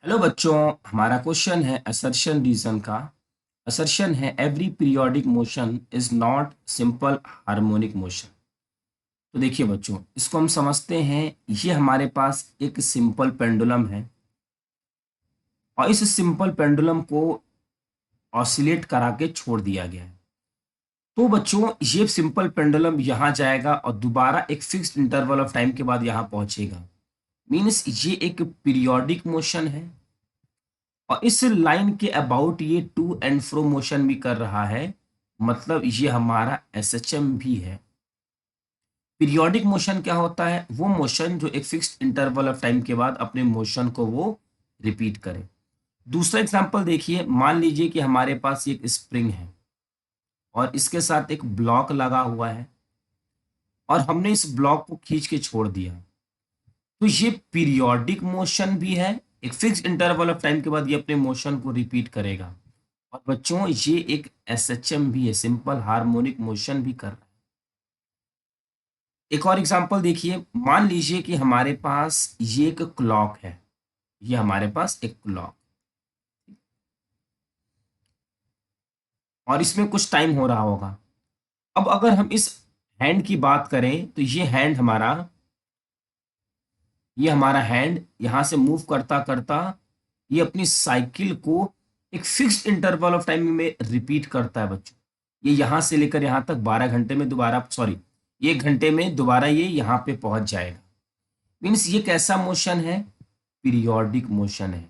Hello बच्चों, हमारा question है असर्शन रीजन का। असर्शन है every periodic motion is not simple harmonic motion. तो देखिए बच्चों, इसको हम समझते हैं। ये हमारे पास एक सिंपल पेंडुलम है और इस सिंपल पेंडुलम को ऑसिलेट करा के छोड़ दिया गया है। तो बच्चों, ये सिंपल पेंडुलम यहाँ जाएगा और दोबारा एक फिक्स्ड इंटरवल ऑफ टाइम के बाद यहाँ पहुंचेगा। मीन्स ये एक पीरियोडिक मोशन है और इस लाइन के अबाउट ये टू एंड फ्रो मोशन भी कर रहा है। मतलब ये हमारा एसएचएम भी है। पीरियोडिक मोशन क्या होता है? वो मोशन जो एक फिक्स्ड इंटरवल ऑफ टाइम के बाद अपने मोशन को वो रिपीट करे। दूसरा एग्जांपल देखिए, मान लीजिए कि हमारे पास एक स्प्रिंग है और इसके साथ एक ब्लॉक लगा हुआ है और हमने इस ब्लॉक को खींच के छोड़ दिया। तो ये पीरियोडिक मोशन भी है। एक फिक्स्ड इंटरवल ऑफ टाइम के बाद ये अपने मोशन को रिपीट करेगा। और बच्चों, ये एक एसएचएम भी है, सिंपल हार्मोनिक मोशन भी कर रहा है। एक और एग्जांपल देखिए, मान लीजिए कि हमारे पास ये एक क्लॉक है। ये हमारे पास एक क्लॉक और इसमें कुछ टाइम हो रहा होगा। अब अगर हम इस हैंड की बात करें तो ये हमारा हैंड यहां से मूव करता करता ये अपनी साइकिल को एक फिक्स्ड इंटरवल ऑफ टाइम में रिपीट करता है बच्चों। ये यहां से लेकर यहां तक 12 घंटे में दोबारा, सॉरी, 1 घंटे में दोबारा ये यहाँ पे पहुंच जाएगा। मीन्स ये कैसा मोशन है? पीरियोडिक मोशन है।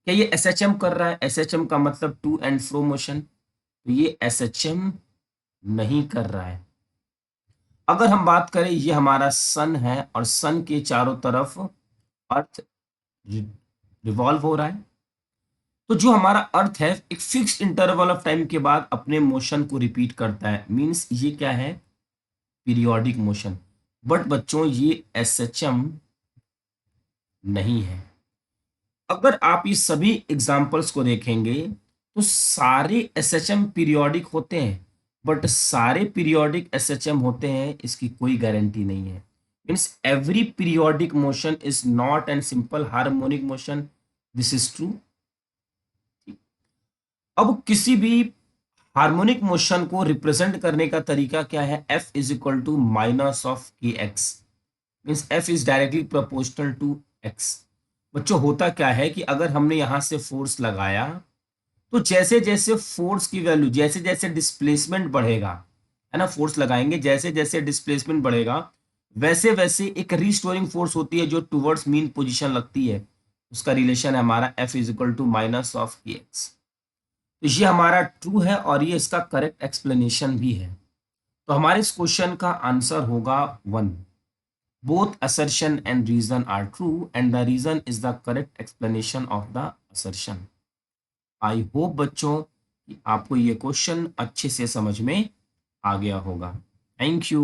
क्या ये एसएचएम कर रहा है? एसएचएम का मतलब टू एंड फ्रो मोशन। तो ये एसएचएम नहीं कर रहा है। अगर हम बात करें, ये हमारा सन है और सन के चारों तरफ अर्थ रिवॉल्व हो रहा है। तो जो हमारा अर्थ है एक फिक्स्ड इंटरवल ऑफ टाइम के बाद अपने मोशन को रिपीट करता है। मीन्स ये क्या है? Periodic motion. बट बच्चों, ये एसएचएम नहीं है। अगर आप ये सभी एग्जाम्पल्स को देखेंगे तो सारे एसएचएम पीरियोडिक होते हैं। बट सारे पीरियोडिक एसएचएम होते हैं इसकी कोई गारंटी नहीं है। Means every periodic motion is not an simple harmonic motion. This is true. अब किसी भी हार्मोनिक मोशन को रिप्रेजेंट करने का तरीका क्या है? F is equal to minus of k x. Means F is directly proportional to x। बच्चों, होता क्या है कि अगर हमने यहां से फोर्स लगाया तो जैसे जैसे फोर्स की वैल्यू, जैसे जैसे डिस्प्लेसमेंट बढ़ेगा, है ना, फोर्स लगाएंगे, जैसे जैसे डिस्प्लेसमेंट बढ़ेगा वैसे वैसे एक रिस्टोरिंग फोर्स होती है जो टुवर्ड्स मीन पोजीशन लगती है। उसका रिलेशन है हमारा F is equal to minus of k x. तो ये हमारा ट्रू है और ये इसका करेक्ट एक्सप्लेनेशन भी है। तो हमारे इस क्वेश्चन का आंसर होगा 1। Both assertion and reason are true and the reason is the correct explanation of the assertion। I hope बच्चों कि आपको ये क्वेश्चन अच्छे से समझ में आ गया होगा। Thank you.